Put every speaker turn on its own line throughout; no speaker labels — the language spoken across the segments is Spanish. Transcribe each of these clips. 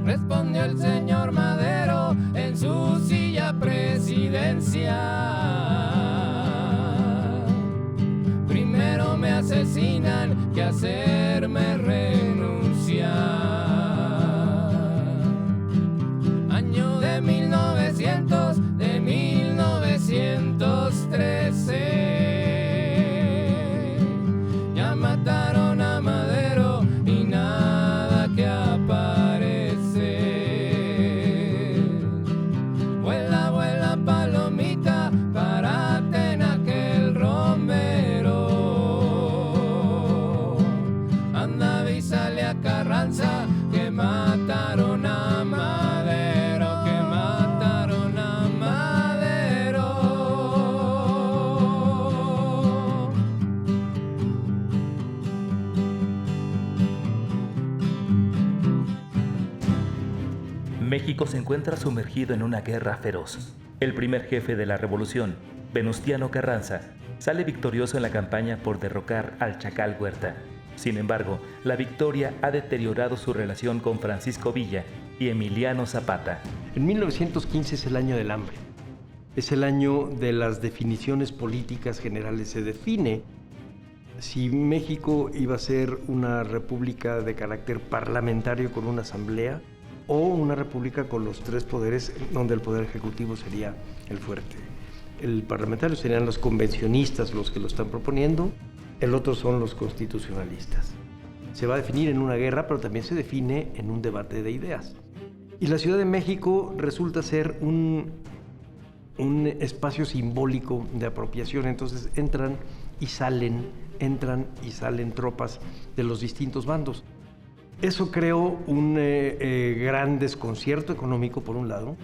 respondió el señor Madero en su silla presidencial. Primero me asesinan que hacerme renunciar. Año de 1913. Ya mataron a Madero y nada que aparece. Vuela, vuela palomita, párate en aquel romero. Anda, avísale a Carranza que mataron a Madero, que mataron a Madero.
México se encuentra sumergido en una guerra feroz. El primer jefe de la revolución, Venustiano Carranza, sale victorioso en la campaña por derrocar al Chacal Huerta. Sin embargo, la victoria ha deteriorado su relación con Francisco Villa y Emiliano Zapata.
En 1915 es el año del hambre. Es el año de las definiciones políticas generales. Se define si México iba a ser una república de carácter parlamentario con una asamblea o una república con los tres poderes, donde el poder ejecutivo sería el fuerte. El parlamentario serían los convencionistas los que lo están proponiendo, el otro son los constitucionalistas. Se va a definir en una guerra, pero también se define en un debate de ideas. Y la Ciudad de México resulta ser un espacio simbólico de apropiación, entonces entran y salen tropas de los distintos bandos. Eso creó un gran desconcierto económico, por un lado,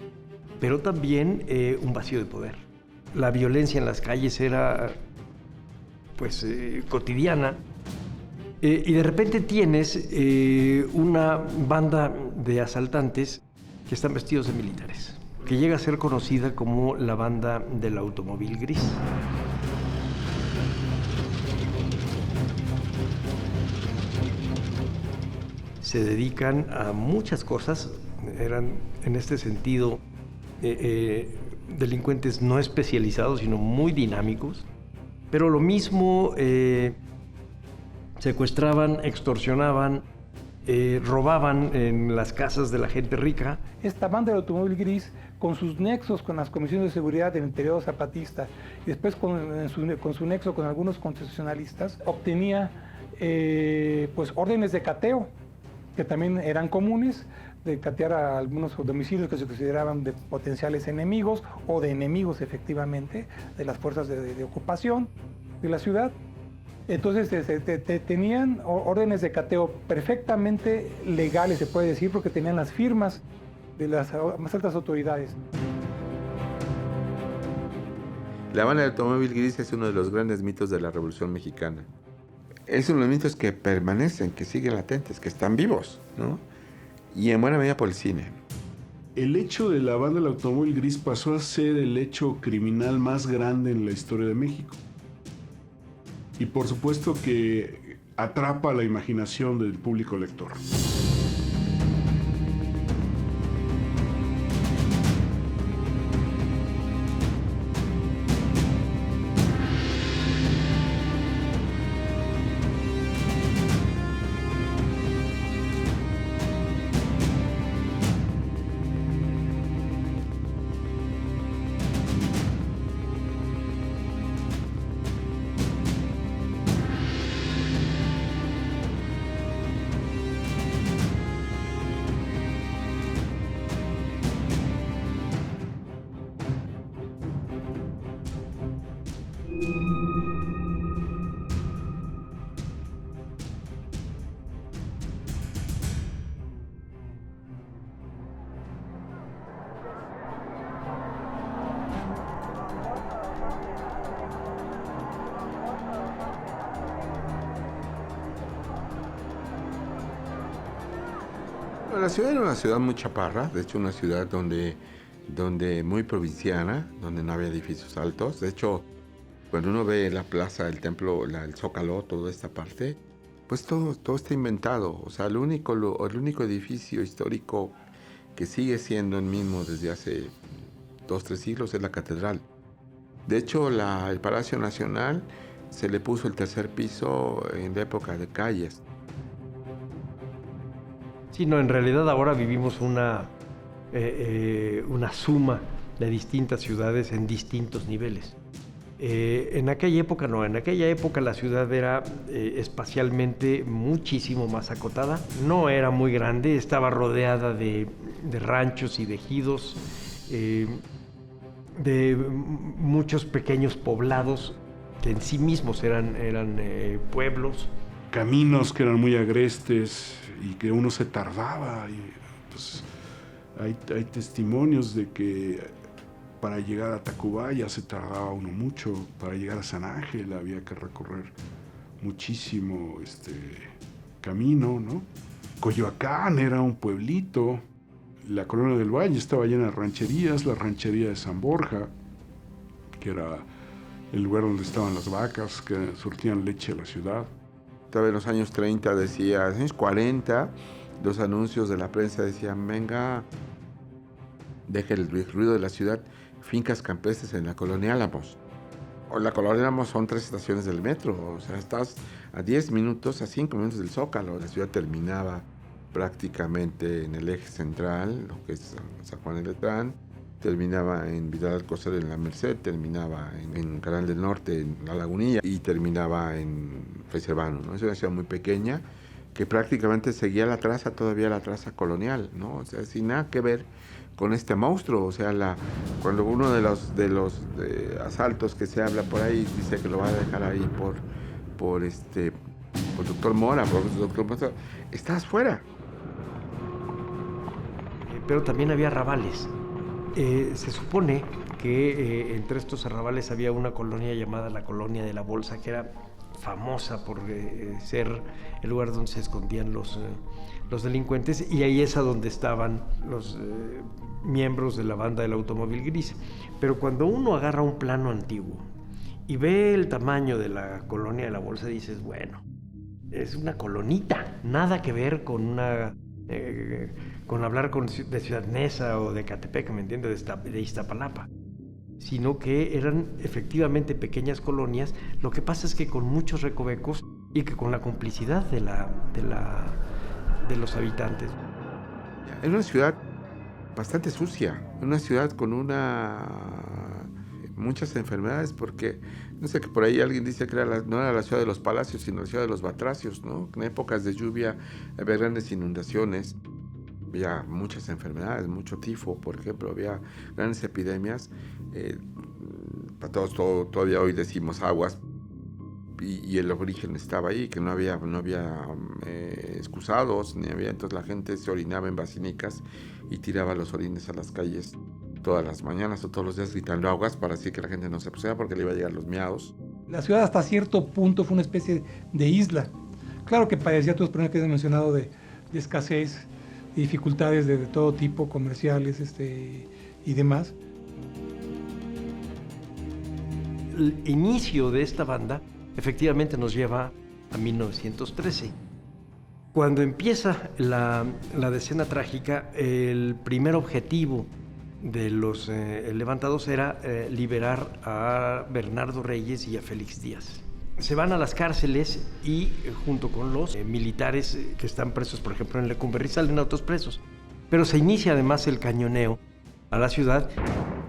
pero también un vacío de poder. La violencia en las calles era, cotidiana. Y de repente tienes una banda de asaltantes que están vestidos de militares, que llega a ser conocida como la banda del automóvil gris. Se dedican a muchas cosas, eran en este sentido delincuentes no especializados, sino muy dinámicos, pero lo mismo secuestraban, extorsionaban, robaban en las casas de la gente rica.
Esta banda del automóvil gris, con sus nexos con las comisiones de seguridad del interior zapatista y después con su nexo con algunos constitucionalistas, obtenía órdenes de cateo, que también eran comunes, de catear a algunos domicilios que se consideraban de potenciales enemigos o de enemigos efectivamente de las fuerzas de ocupación de la ciudad. Entonces tenían órdenes de cateo perfectamente legales, se puede decir, porque tenían las firmas de las más altas autoridades.
La banda del automóvil gris es uno de los grandes mitos de la Revolución Mexicana. Es uno de los mitos que permanecen, que siguen latentes, que están vivos, ¿no? Y en buena medida por el cine.
El hecho de la banda del automóvil gris pasó a ser el hecho criminal más grande en la historia de México. Y por supuesto que atrapa la imaginación del público lector.
La ciudad era una ciudad muy chaparra, de hecho una ciudad donde muy provinciana, donde no había edificios altos. De hecho, cuando uno ve la plaza, el templo, el Zócalo, toda esta parte, pues todo está inventado. O sea, el único edificio histórico que sigue siendo el mismo desde hace 2-3 siglos, es la catedral. De hecho, el Palacio Nacional se le puso el tercer piso en la época de Calles.
Sí, no, en realidad ahora vivimos una suma de distintas ciudades en distintos niveles. En aquella época no, en aquella época la ciudad era espacialmente muchísimo más acotada, no era muy grande, estaba rodeada de ranchos y de ejidos, de muchos pequeños poblados que en sí mismos eran pueblos.
Caminos que eran muy agrestes y que uno se tardaba. Y, pues, hay testimonios de que para llegar a Tacubaya se tardaba uno mucho, para llegar a San Ángel había que recorrer muchísimo camino, ¿no? Coyoacán era un pueblito, la Colonia del Valle estaba llena de rancherías, la ranchería de San Borja, que era el lugar donde estaban las vacas que surtían leche a la ciudad.
Todavía en los años 30 decía, en los años 40, los anuncios de la prensa decían, venga, deje el ruido de la ciudad, fincas campestres en la Colonia Álamos. O la Colonia Álamos son 3 estaciones del metro, o sea, estás a 10 minutos, a 5 minutos del Zócalo. La ciudad terminaba prácticamente en el eje central, lo que es San Juan de Letrán, terminaba en Vidal Alcocer en la Merced, terminaba en Canal del Norte, en La Lagunilla, y terminaba en Fray Servando, ¿no? Es una ciudad muy pequeña que prácticamente seguía todavía la traza colonial, ¿no? O sea, sin nada que ver con este monstruo. O sea, cuando uno de los asaltos que se habla por ahí dice que lo va a dejar ahí por Doctor Mora, por Doctor Mora, estás fuera.
Pero también había arrabales. Se supone que entre estos arrabales había una colonia llamada la Colonia de la Bolsa, que era famosa por ser el lugar donde se escondían los delincuentes, y ahí es a donde estaban los miembros de la banda del Automóvil Gris. Pero cuando uno agarra un plano antiguo y ve el tamaño de la Colonia de la Bolsa, dices, bueno, es una colonita, nada que ver con con hablar de Ciudad Neza o de Catepec, ¿me entiendes?, de Iztapalapa, sino que eran efectivamente pequeñas colonias. Lo que pasa es que con muchos recovecos y que con la complicidad de los habitantes.
Es una ciudad bastante sucia, una ciudad con muchas enfermedades, porque no sé, que por ahí alguien dice que no era la ciudad de los palacios, sino la ciudad de los batracios, ¿no? En épocas de lluvia había grandes inundaciones, había muchas enfermedades, mucho tifo, por ejemplo, había grandes epidemias. Para todos todavía hoy decimos aguas, y el origen estaba ahí, que no había excusados, entonces la gente se orinaba en basinicas y tiraba los orines a las calles todas las mañanas o todos los días gritando aguas para así que la gente no se pusiera porque le iba a llegar los miados.
La ciudad hasta cierto punto fue una especie de isla. Claro que padecía todos los problemas que has mencionado de escasez y dificultades de todo tipo, comerciales y demás.
El inicio de esta banda efectivamente nos lleva a 1913. Cuando empieza la decena trágica, el primer objetivo de los levantados era liberar a Bernardo Reyes y a Félix Díaz. Se van a las cárceles y junto con los militares que están presos, por ejemplo, en Lecumberri, salen a otros presos. Pero se inicia además el cañoneo a la ciudad.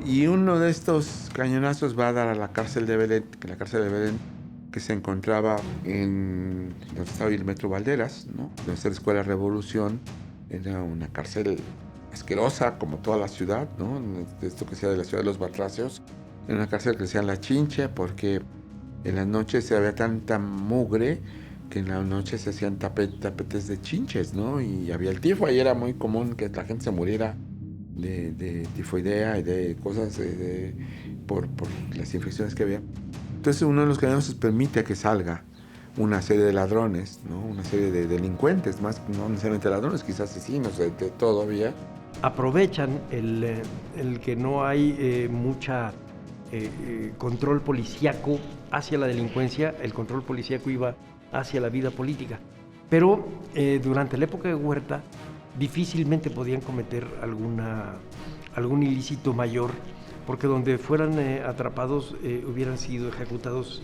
Y uno de estos cañonazos va a dar a la cárcel de Belén, que se encontraba en donde estaba el Metro Valderas, ¿no? Donde está la Escuela Revolución. Era una cárcel asquerosa, como toda la ciudad, ¿no? Esto que sea de la ciudad de los batracios. Era una cárcel que decían la Chinche, porque en las noches se había tanta mugre que en la noche se hacían tapetes de chinches, ¿no? Y había el tifo, ahí era muy común que la gente se muriera de tifoidea y de cosas por las infecciones que había. Entonces uno de los cañonazos permite que salga una serie de ladrones, ¿no? Una serie de delincuentes, más no necesariamente ladrones, quizás asesinos, de todo había.
Aprovechan el que no hay mucha control policíaco hacia la delincuencia. El control policíaco iba hacia la vida política. Pero durante la época de Huerta difícilmente podían cometer algún ilícito mayor, porque donde fueran atrapados hubieran sido ejecutados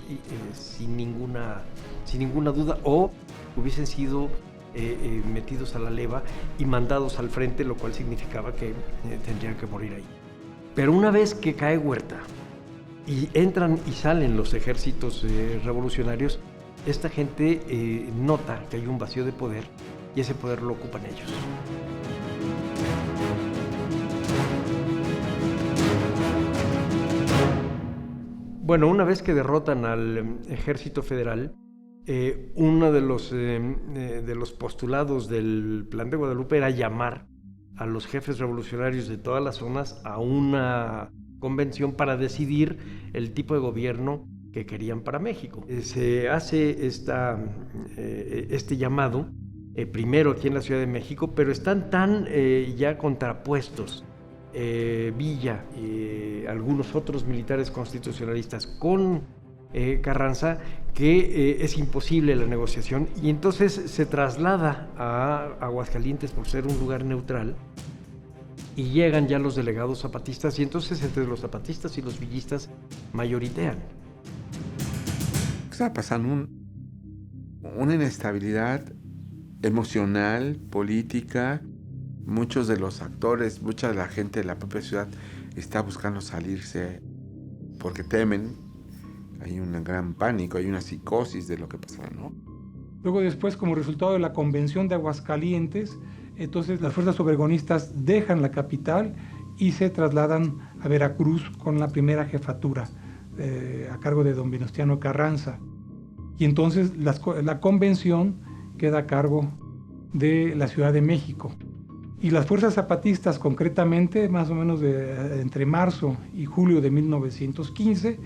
sin ninguna duda, o hubiesen sido metidos a la leva y mandados al frente, lo cual significaba que tendrían que morir ahí. Pero una vez que cae Huerta y entran y salen los ejércitos revolucionarios, esta gente nota que hay un vacío de poder y ese poder lo ocupan ellos. Bueno, una vez que derrotan al ejército federal, uno de los postulados del Plan de Guadalupe era llamar a los jefes revolucionarios de todas las zonas a una convención para decidir el tipo de gobierno que querían para México. Se hace este llamado, primero aquí en la Ciudad de México, pero están tan ya contrapuestos Villa y algunos otros militares constitucionalistas con Carranza que es imposible la negociación, y entonces se traslada a Aguascalientes por ser un lugar neutral, y llegan ya los delegados zapatistas, y entonces entre los zapatistas y los villistas mayoritean.
Está pasando una inestabilidad emocional, política. Muchos de los actores, mucha de la gente de la propia ciudad está buscando salirse porque temen. Hay un gran pánico, hay una psicosis de lo que pasará, ¿no?
Luego después, como resultado de la convención de Aguascalientes, entonces las fuerzas obregonistas dejan la capital y se trasladan a Veracruz con la primera jefatura a cargo de don Venustiano Carranza. Y entonces la convención queda a cargo de la Ciudad de México. Y las fuerzas zapatistas, concretamente, más o menos entre marzo y julio de 1915,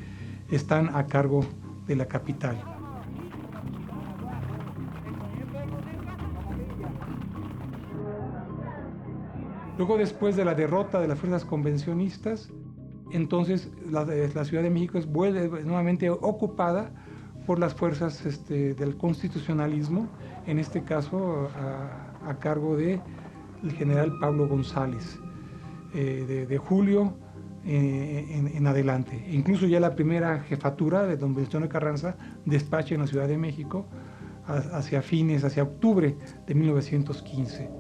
están a cargo de la capital. Luego, después de la derrota de las fuerzas convencionistas, entonces la Ciudad de México vuelve nuevamente ocupada por las fuerzas del constitucionalismo, en este caso a cargo del general Pablo González, de julio en adelante. Incluso ya la primera jefatura de don Venustiano Carranza despacha en la Ciudad de México hacia octubre de 1915.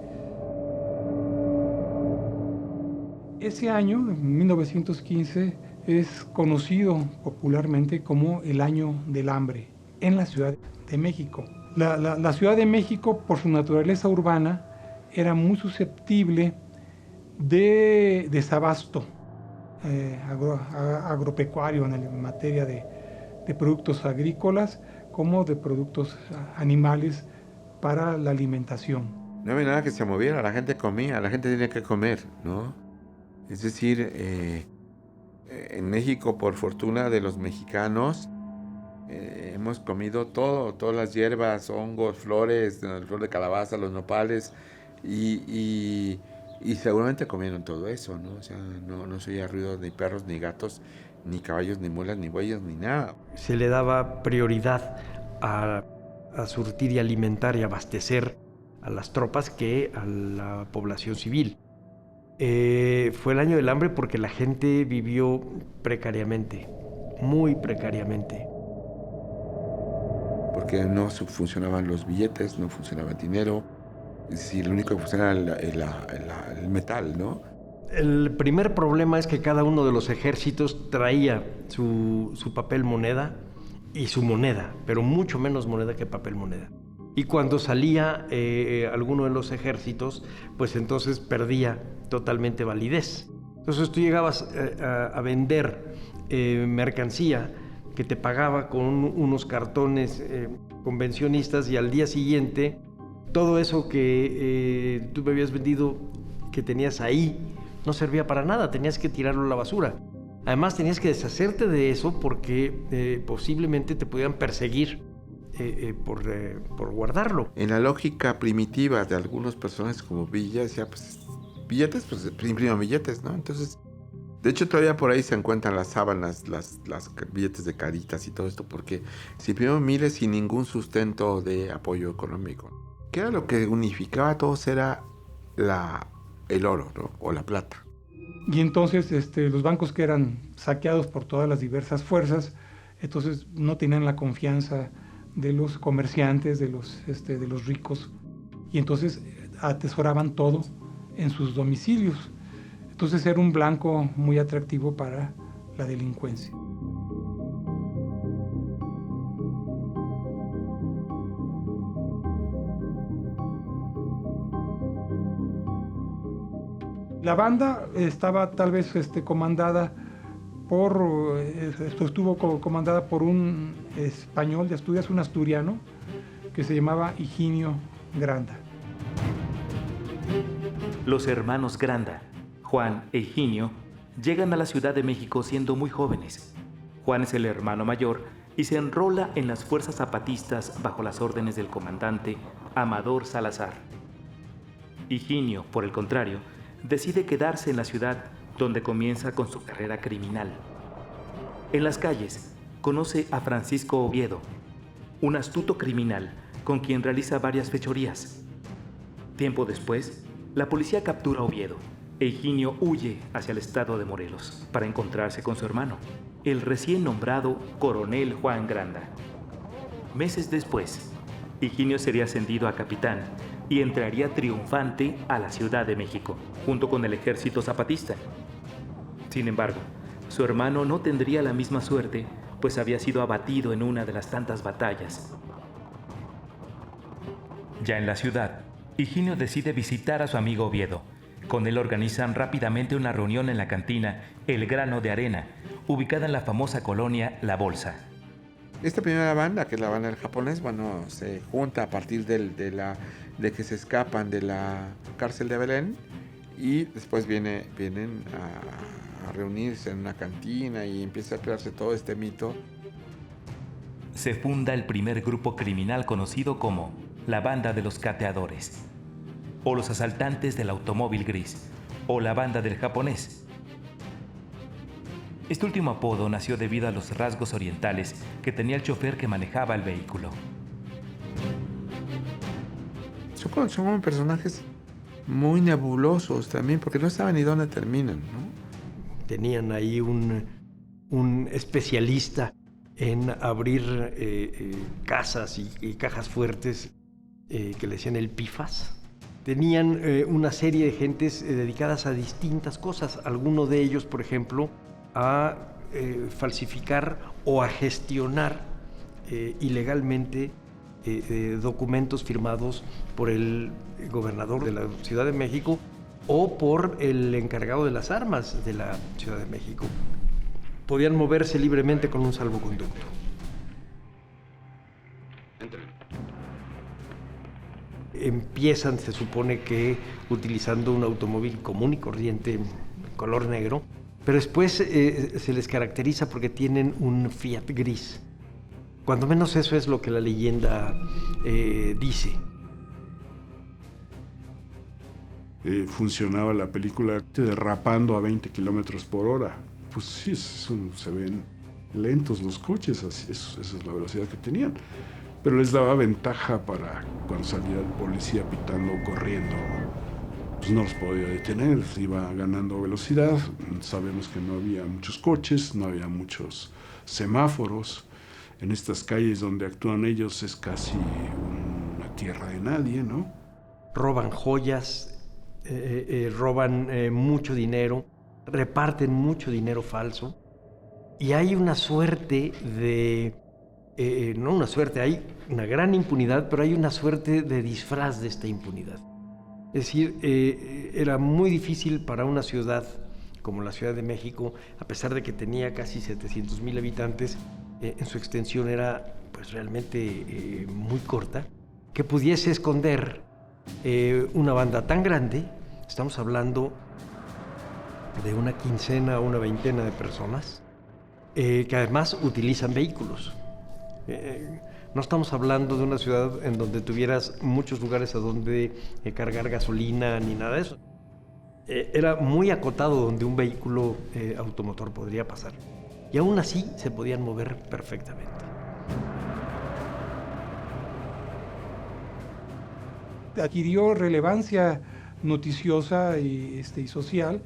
Ese año, 1915, es conocido popularmente como el Año del Hambre en la Ciudad de México. La Ciudad de México, por su naturaleza urbana, era muy susceptible de desabasto agropecuario en materia de productos agrícolas como de productos animales para la alimentación.
No había nada que se moviera, la gente comía, la gente tenía que comer, ¿no? Es decir, en México, por fortuna de los mexicanos, hemos comido todo, todas las hierbas, hongos, flores, el flor de calabaza, los nopales, y seguramente comieron todo eso, ¿no? O sea, no se oía ruido ni perros, ni gatos, ni caballos, ni mulas, ni bueyes, ni nada.
Se le daba prioridad a surtir y alimentar y abastecer a las tropas que a la población civil. Fue el año del hambre porque la gente vivió precariamente, muy precariamente.
Porque no funcionaban los billetes, no funcionaba el dinero. Es decir, lo único que funcionaba era el metal, ¿no?
El primer problema es que cada uno de los ejércitos traía su papel moneda y su moneda, pero mucho menos moneda que papel moneda. Y cuando salía alguno de los ejércitos, pues entonces perdía totalmente validez. Entonces tú llegabas a vender mercancía que te pagaba con unos cartones convencionistas, y al día siguiente todo eso que tú me habías vendido, que tenías ahí, no servía para nada, tenías que tirarlo a la basura. Además tenías que deshacerte de eso porque posiblemente te podían perseguir por guardarlo.
En la lógica primitiva de algunos personajes como Villa, decía, pues billetes, pues impriman billetes, ¿no? Entonces, de hecho todavía por ahí se encuentran las sábanas, las billetes de caritas y todo esto, porque se imprimieron miles sin ningún sustento de apoyo económico. ¿Qué era lo que unificaba a todos? Era el oro, ¿no? O la plata.
Y entonces los bancos que eran saqueados por todas las diversas fuerzas, entonces no tenían la confianza de los comerciantes, de los ricos, y entonces atesoraban todo en sus domicilios. Entonces era un blanco muy atractivo para la delincuencia. La banda estaba tal vez comandada estuvo comandada por un español de Asturias, un asturiano, que se llamaba Higinio Granda.
Los hermanos Granda, Juan e Higinio, llegan a la Ciudad de México siendo muy jóvenes. Juan es el hermano mayor y se enrola en las fuerzas zapatistas bajo las órdenes del comandante Amador Salazar. Higinio, por el contrario, decide quedarse en la ciudad, donde comienza con su carrera criminal. En las calles, conoce a Francisco Oviedo, un astuto criminal con quien realiza varias fechorías. Tiempo después, la policía captura a Oviedo e Higinio huye hacia el estado de Morelos para encontrarse con su hermano, el recién nombrado coronel Juan Granda. Meses después, Higinio sería ascendido a capitán y entraría triunfante a la Ciudad de México, junto con el ejército zapatista. Sin embargo, su hermano no tendría la misma suerte, pues había sido abatido en una de las tantas batallas. Ya en la ciudad, Higinio decide visitar a su amigo Oviedo. Con él organizan rápidamente una reunión en la cantina El Grano de Arena, ubicada en la famosa colonia La Bolsa.
Esta primera banda, que es la banda del japonés, bueno, se junta a partir de que se escapan de la cárcel de Belén y después vienen a reunirse en una cantina y empieza a crearse todo este mito.
Se funda el primer grupo criminal conocido como la Banda de los Cateadores, o los Asaltantes del Automóvil Gris, o la Banda del Japonés. Este último apodo nació debido a los rasgos orientales que tenía el chofer que manejaba el vehículo.
Son como personajes muy nebulosos también, porque no saben ni dónde terminan, ¿no?
Tenían ahí un especialista en abrir casas y cajas fuertes que le decían el pifas. Tenían una serie de gentes dedicadas a distintas cosas. Algunos de ellos, por ejemplo, a falsificar o a gestionar ilegalmente documentos firmados por el gobernador de la Ciudad de México o por el encargado de las armas de la Ciudad de México. Podían moverse libremente con un salvoconducto. Empiezan, se supone que utilizando un automóvil común y corriente, color negro, pero después se les caracteriza porque tienen un Fiat gris. Cuando menos eso es lo que la leyenda dice.
Funcionaba la película derrapando a 20 kilómetros por hora. Pues sí, se ven lentos los coches, esa es la velocidad que tenían. Pero les daba ventaja para cuando salía el policía pitando o corriendo. Pues no los podía detener, iba ganando velocidad. Sabemos que no había muchos coches, no había muchos semáforos. En estas calles donde actúan ellos es casi una tierra de nadie, ¿no?
Roban joyas, roban mucho dinero, reparten mucho dinero falso. Y hay una suerte de... no una suerte, hay una gran impunidad, pero hay una suerte de disfraz de esta impunidad. Es decir, era muy difícil para una ciudad como la Ciudad de México, a pesar de que tenía casi 700,000 habitantes, en su extensión era pues realmente muy corta, que pudiese esconder una banda tan grande. Estamos hablando de una quincena o una veintena de personas que además utilizan vehículos. No estamos hablando de una ciudad en donde tuvieras muchos lugares a donde cargar gasolina ni nada de eso. Era muy acotado donde un vehículo automotor podría pasar. Y aún así se podían mover perfectamente.
Adquirió relevancia noticiosa y social,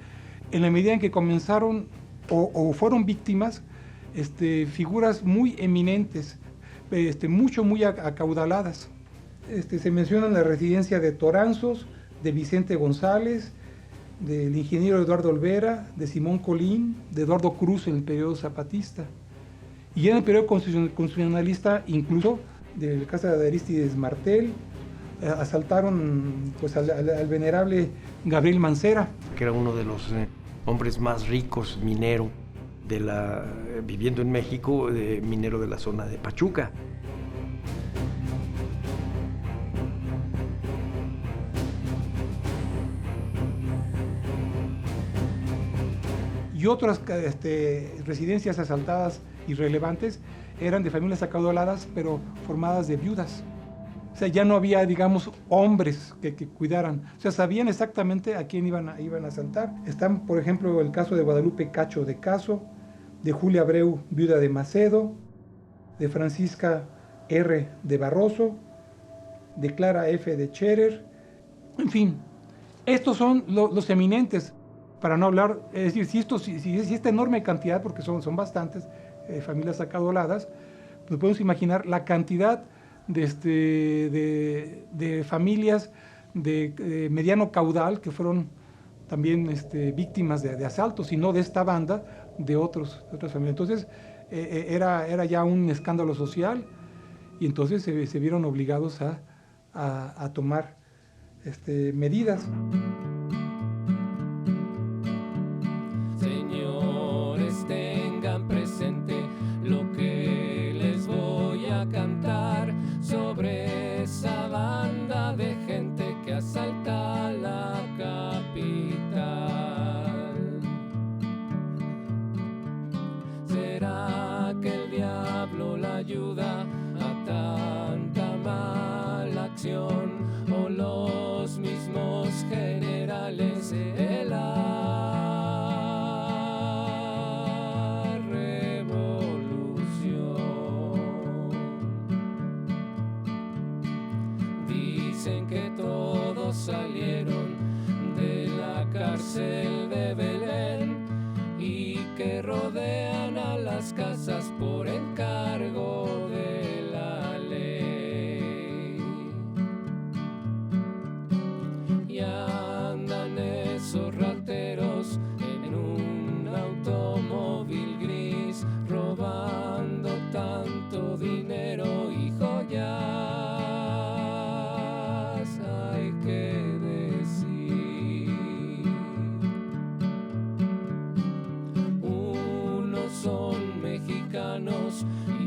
en la medida en que comenzaron o fueron víctimas figuras muy eminentes, muy acaudaladas. Se menciona la residencia de Toranzos, de Vicente González, del ingeniero Eduardo Olvera, de Simón Colín, de Eduardo Cruz en el periodo zapatista. Y en el periodo constitucionalista, incluso, del caso de Arístides Martel, asaltaron pues, al venerable Gabriel Mancera,
que era uno de los hombres más ricos, minero, viviendo en México, minero de la zona de Pachuca.
Y otras residencias asaltadas irrelevantes eran de familias acaudaladas, pero formadas de viudas. O sea, ya no había, digamos, hombres que cuidaran. O sea, sabían exactamente a quién iban a asaltar. Están, por ejemplo, el caso de Guadalupe Cacho de Caso, de Julia Abreu, viuda de Macedo, de Francisca R. de Barroso, de Clara F. de Scherer. En fin, estos son los eminentes. Para no hablar, es decir, si esta enorme cantidad, porque son bastantes familias acaudaladas, pues podemos imaginar la cantidad de familias de mediano caudal que fueron también víctimas de asaltos, y no de esta banda, de otras familias. Entonces, era ya un escándalo social, y entonces se vieron obligados a tomar medidas.
Tengan presente lo que les voy a cantar sobre esa banda de gente que asalta la capital. ¿Será que el diablo la ayuda a tanta mala acción, o los mismos generales de la salieron de la cárcel de Belén y que rodean a las casas por encargo de la ley? Y andan esos rateros en un automóvil gris, robando tanto dinero y joyas.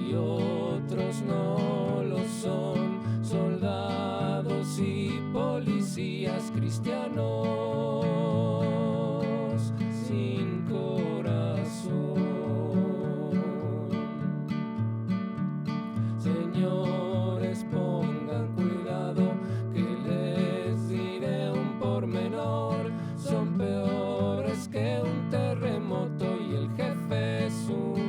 Y otros no lo son, soldados y policías cristianos sin corazón. Señores, pongan cuidado, que les diré un pormenor: son peores que un terremoto y el jefe es un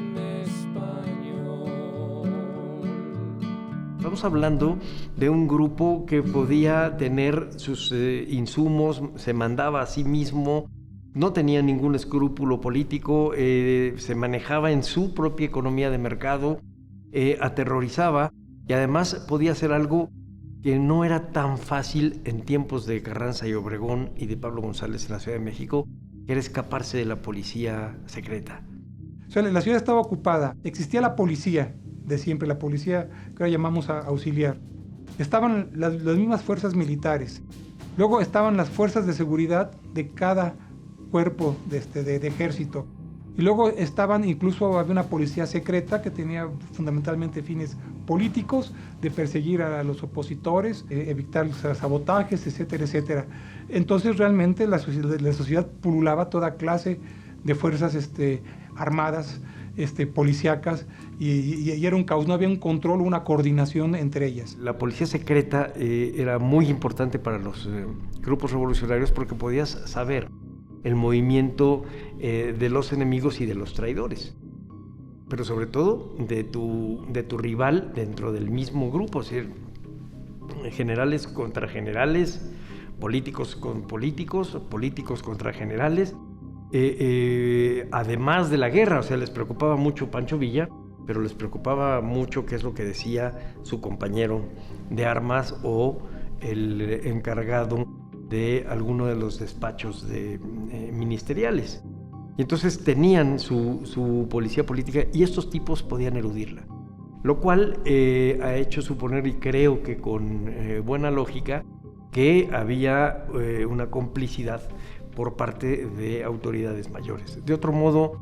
Estamos hablando de un grupo que podía tener sus insumos, se mandaba a sí mismo, no tenía ningún escrúpulo político, se manejaba en su propia economía de mercado, aterrorizaba, y además podía hacer algo que no era tan fácil en tiempos de Carranza y Obregón y de Pablo González en la Ciudad de México, que era escaparse de la policía secreta.
O sea, la ciudad estaba ocupada, existía la policía de siempre, la policía que ahora llamamos auxiliar. Estaban las mismas fuerzas militares. Luego estaban las fuerzas de seguridad de cada cuerpo de ejército. Y luego incluso había una policía secreta que tenía fundamentalmente fines políticos, de perseguir a los opositores, evitar sabotajes, etcétera, etcétera. Entonces realmente la sociedad pululaba toda clase de fuerzas armadas, policíacas, y era un caos, no había un control, una coordinación entre ellas.
La policía secreta era muy importante para los grupos revolucionarios porque podías saber el movimiento de los enemigos y de los traidores, pero sobre todo de tu rival dentro del mismo grupo, es decir, generales contra generales, políticos con políticos, políticos contra generales, además de la guerra. O sea, les preocupaba mucho Pancho Villa, pero les preocupaba mucho qué es lo que decía su compañero de armas o el encargado de alguno de los despachos ministeriales. Y entonces tenían su policía política y estos tipos podían eludirla. Lo cual ha hecho suponer, y creo que con buena lógica, que había una complicidad por parte de autoridades mayores. De otro modo,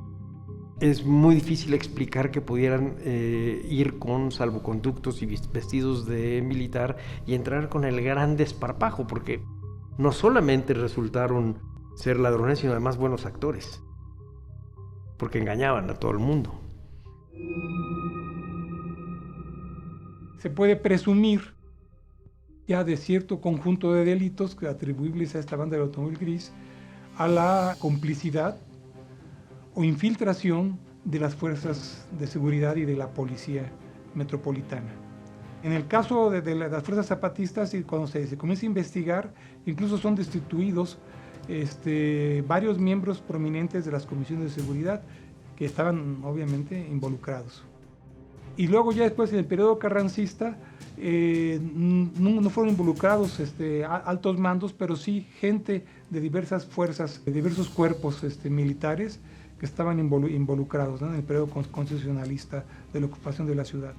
es muy difícil explicar que pudieran ir con salvoconductos y vestidos de militar y entrar con el gran desparpajo, porque no solamente resultaron ser ladrones, sino además buenos actores, porque engañaban a todo el mundo.
Se puede presumir ya de cierto conjunto de delitos atribuibles a esta banda del automóvil gris a la complicidad o infiltración de las fuerzas de seguridad y de la policía metropolitana. En el caso de las fuerzas zapatistas, cuando se comienza a investigar, incluso son destituidos varios miembros prominentes de las comisiones de seguridad que estaban obviamente involucrados. Y luego ya después, en el periodo carrancista, no fueron involucrados altos mandos, pero sí gente de diversas fuerzas, de diversos cuerpos militares que estaban involucrados, ¿no?, en el periodo constitucionalista de la ocupación de la ciudad.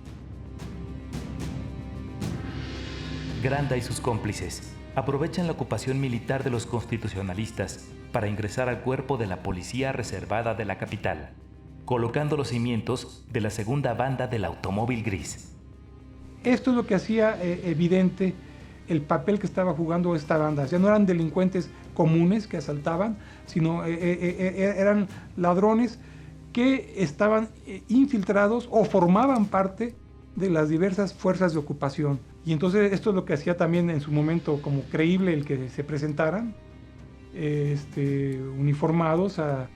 Granda y sus cómplices aprovechan la ocupación militar de los constitucionalistas para ingresar al cuerpo de la policía reservada de la capital, colocando los cimientos de la segunda banda del automóvil gris.
Esto es lo que hacía evidente el papel que estaba jugando esta banda. O sea, no eran delincuentes comunes que asaltaban, sino eran ladrones que estaban infiltrados o formaban parte de las diversas fuerzas de ocupación. Y entonces esto es lo que hacía también en su momento como creíble el que se presentaran uniformados a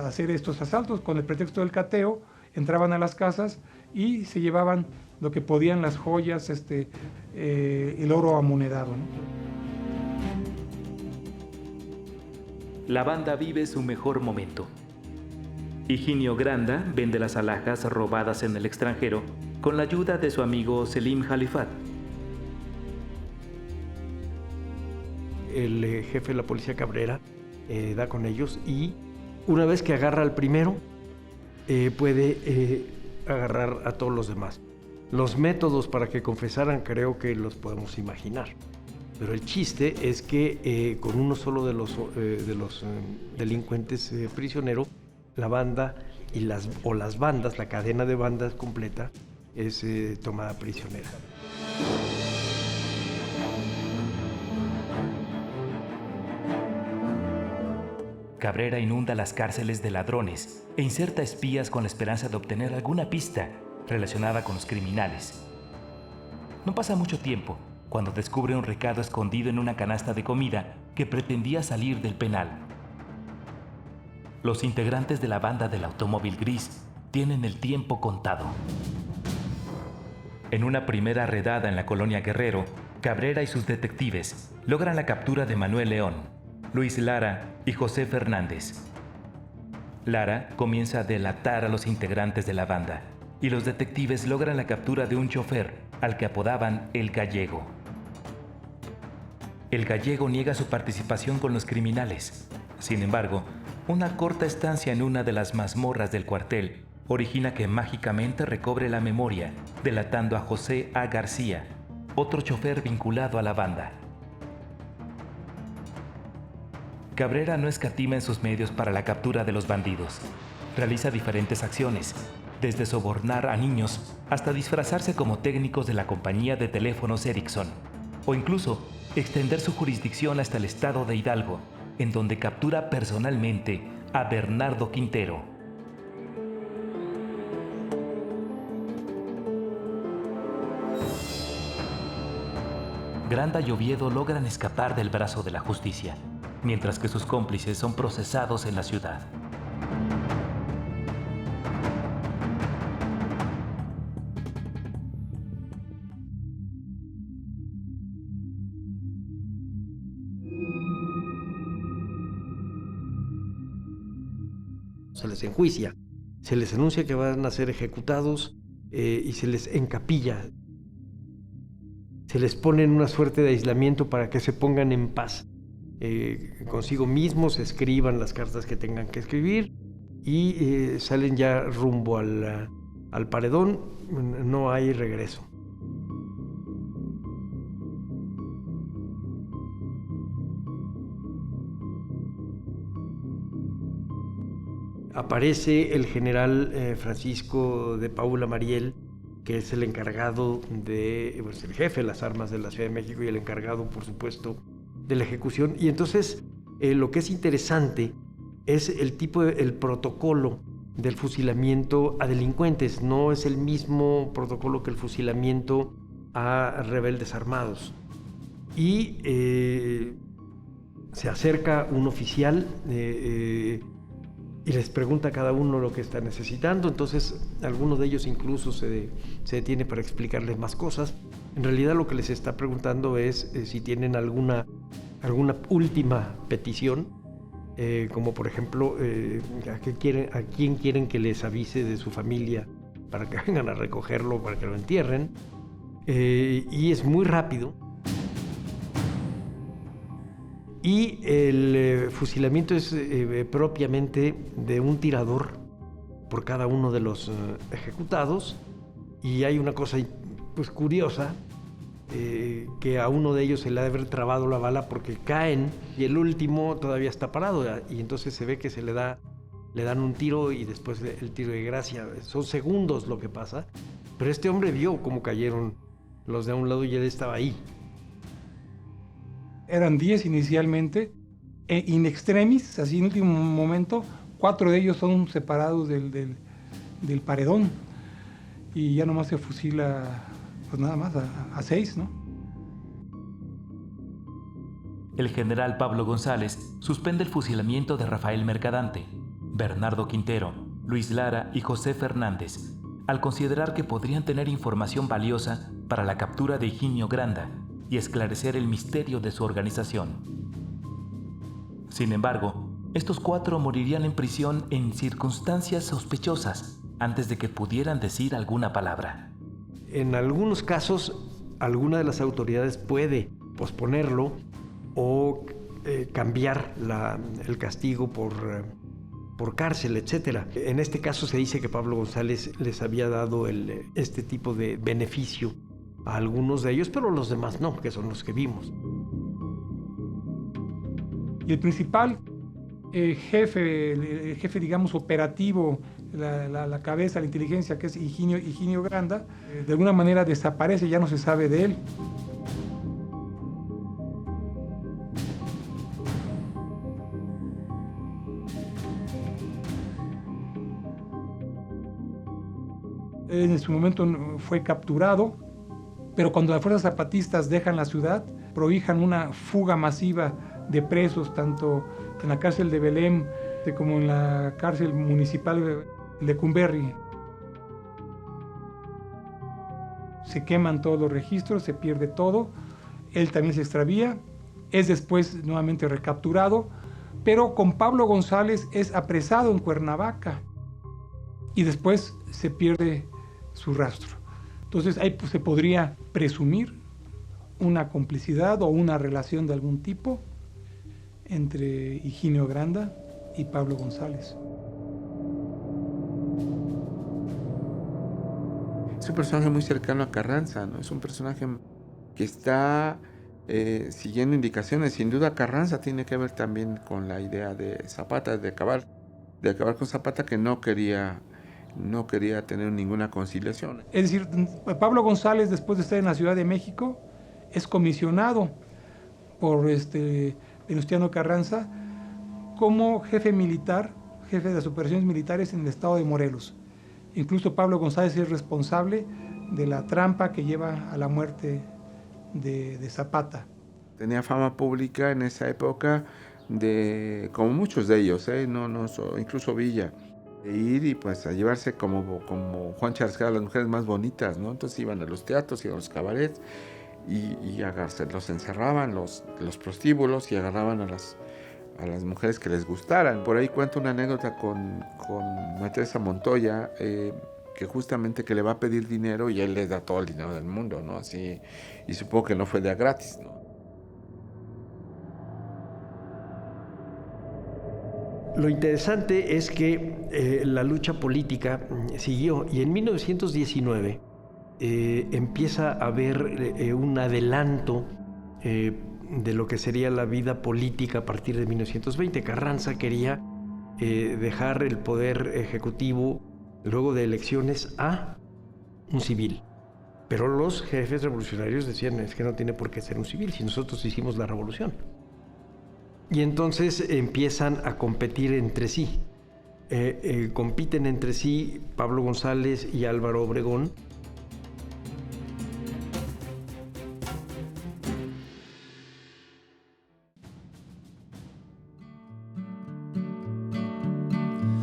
hacer estos asaltos. Con el pretexto del cateo, entraban a las casas y se llevaban lo que podían, las joyas, el oro amonedado, ¿no?
La banda vive su mejor momento. Higinio Granda vende las alhajas robadas en el extranjero con la ayuda de su amigo Selim Jalifat.
El jefe de la policía Cabrera da con ellos y una vez que agarra al primero, puede agarrar a todos los demás. Los métodos para que confesaran creo que los podemos imaginar. Pero el chiste es que con uno solo de los delincuentes prisioneros, la banda las bandas, la cadena de bandas completa, es tomada prisionera.
Cabrera inunda las cárceles de ladrones e inserta espías con la esperanza de obtener alguna pista relacionada con los criminales. No pasa mucho tiempo cuando descubre un recado escondido en una canasta de comida que pretendía salir del penal. Los integrantes de la banda del automóvil gris tienen el tiempo contado. En una primera redada en la colonia Guerrero, Cabrera y sus detectives logran la captura de Manuel León, Luis Lara y José Fernández. Lara comienza a delatar a los integrantes de la banda y los detectives logran la captura de un chofer al que apodaban El Gallego. El Gallego niega su participación con los criminales. Sin embargo, una corta estancia en una de las mazmorras del cuartel origina que mágicamente recobre la memoria, delatando a José A. García, otro chofer vinculado a la banda. Cabrera no escatima en sus medios para la captura de los bandidos. Realiza diferentes acciones, desde sobornar a niños hasta disfrazarse como técnicos de la compañía de teléfonos Ericsson, o incluso extender su jurisdicción hasta el estado de Hidalgo, en donde captura personalmente a Bernardo Quintero. Granda y Oviedo logran escapar del brazo de la justicia, mientras que sus cómplices son procesados en la ciudad.
se les enjuicia, se les anuncia que van a ser ejecutados y se les encapilla. Se les pone en una suerte de aislamiento para que se pongan en paz consigo mismos, escriban las cartas que tengan que escribir y salen ya rumbo al paredón. No hay regreso. Aparece el general Francisco de Paula Mariel, que es el encargado pues el jefe de las armas de la Ciudad de México y el encargado, por supuesto, de la ejecución. Y entonces lo que es interesante es el protocolo del fusilamiento a delincuentes. No es el mismo protocolo que el fusilamiento a rebeldes armados. Y se acerca un oficial y les pregunta a cada uno lo que está necesitando. Entonces, alguno de ellos incluso se detiene para explicarles más cosas. En realidad, lo que les está preguntando es si tienen alguna última petición, como por ejemplo, a quién quieren que les avise de su familia para que vengan a recogerlo, para que lo entierren. Y es muy rápido. Y el fusilamiento es propiamente de un tirador por cada uno de los ejecutados. Y hay una cosa pues curiosa, que a uno de ellos se le ha de haber trabado la bala porque caen y el último todavía está parado. Y entonces se ve que le dan un tiro y después el tiro de gracia. Son segundos lo que pasa. Pero este hombre vio cómo cayeron los de a un lado y él estaba ahí.
Eran 10 inicialmente, in extremis, así en último momento, 4 de ellos son separados del paredón y ya nomás se fusila, pues nada más, a 6, ¿no?
El general Pablo González suspende el fusilamiento de Rafael Mercadante, Bernardo Quintero, Luis Lara y José Fernández, al considerar que podrían tener información valiosa para la captura de Higinio Granda y esclarecer el misterio de su organización. Sin embargo, estos 4 morirían en prisión en circunstancias sospechosas antes de que pudieran decir alguna palabra.
En algunos casos, alguna de las autoridades puede posponerlo o cambiar el castigo por cárcel, etc. En este caso se dice que Pablo González les había dado este tipo de beneficio a algunos de ellos, pero los demás no, que son los que vimos.
Y el principal jefe, digamos, operativo, la cabeza, la inteligencia, que es Higinio Granda, de alguna manera desaparece, ya no se sabe de él. En su momento fue capturado, pero cuando las fuerzas zapatistas dejan la ciudad, prohijan una fuga masiva de presos, tanto en la cárcel de Belém como en la cárcel municipal de Lecumberri. Se queman todos los registros, se pierde todo, él también se extravía, es después nuevamente recapturado, pero con Pablo González es apresado en Cuernavaca y después se pierde su rastro. Entonces ahí se podría presumir una complicidad o una relación de algún tipo entre Higinio Granda y Pablo González.
Es un personaje muy cercano a Carranza, ¿no? Es un personaje que está siguiendo indicaciones. Sin duda Carranza tiene que ver también con la idea de Zapata, de acabar con Zapata, que no quería tener ninguna conciliación.
Es decir, Pablo González, después de estar en la Ciudad de México, es comisionado por Venustiano Carranza como jefe militar, jefe de las operaciones militares en el estado de Morelos. Incluso Pablo González es responsable de la trampa que lleva a la muerte de Zapata.
Tenía fama pública en esa época, como muchos de ellos, incluso Villa, de ir y pues a llevarse como Juan Charles a las mujeres más bonitas, ¿no? Entonces iban a los teatros, iban a los cabarets y los encerraban, los prostíbulos, y agarraban a las mujeres que les gustaran. Por ahí cuento una anécdota con María Teresa Montoya, que justamente que le va a pedir dinero y él le da todo el dinero del mundo, ¿no? Así, y supongo que no fue de a gratis, ¿no?
Lo interesante es que la lucha política siguió y en 1919 empieza a haber un adelanto de lo que sería la vida política a partir de 1920. Carranza quería dejar el poder ejecutivo luego de elecciones a un civil. Pero los jefes revolucionarios decían, es que no tiene por qué ser un civil, si nosotros hicimos la revolución. Y entonces empiezan a competir entre sí. Compiten entre sí Pablo González y Álvaro Obregón.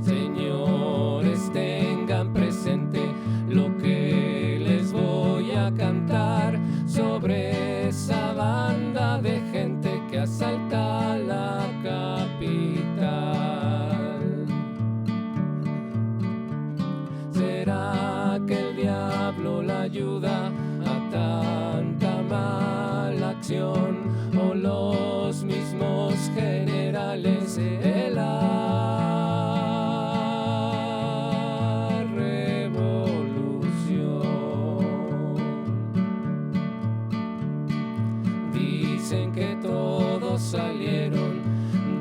Señores, tengan presente lo que les voy a cantar sobre esa banda de gente que asalta la capital. ¿Será que el diablo la ayuda a tanta mala acción o los mismos generales de la revolución? Dicen que todos salieron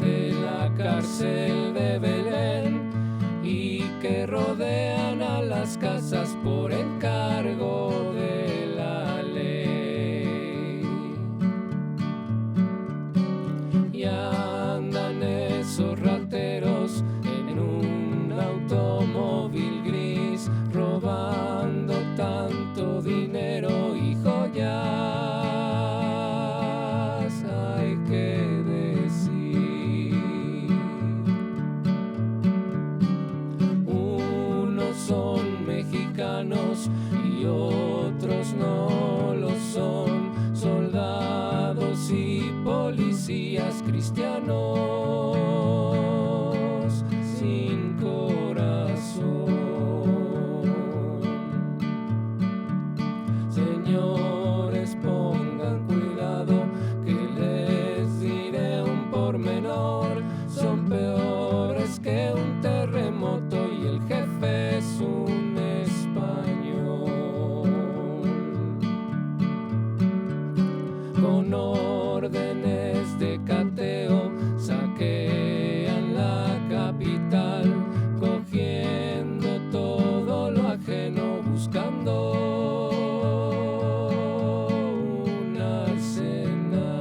de la cárcel de Belén y que rodean a las casas por encargo de la ley. Y andan esos rateros en un automóvil gris, robando tanto dinero y joyas. Hay que decir, unos son mexicanos y otros no lo son, soldados y policías cristianos sin corazón. Señores, pongan cuidado que les diré un pormenor, son peores que un terremoto y el jefe es un español. Con órdenes de cateo saquean la capital, cogiendo todo lo ajeno, buscando un arsenal.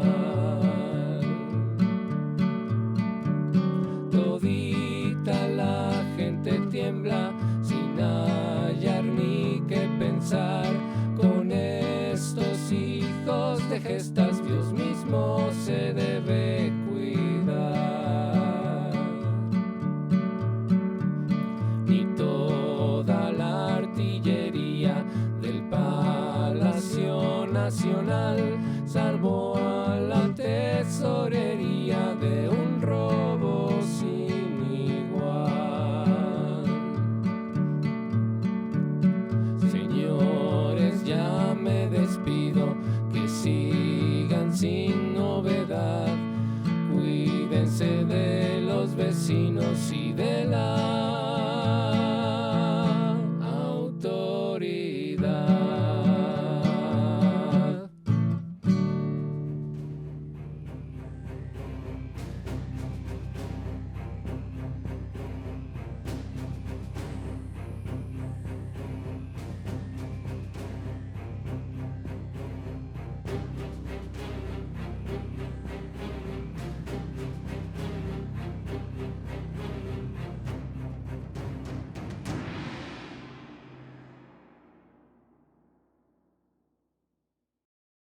Todita la gente tiembla sin hallar ni qué pensar. Con estos hijos de gestas Dios mismo se debe cuidar. Ni toda la artillería del Palacio Nacional salvó a la tesorería de un robo sin igual. Señores, ya me despido, que sigan sin novedad. Cuídense de los vecinos y de la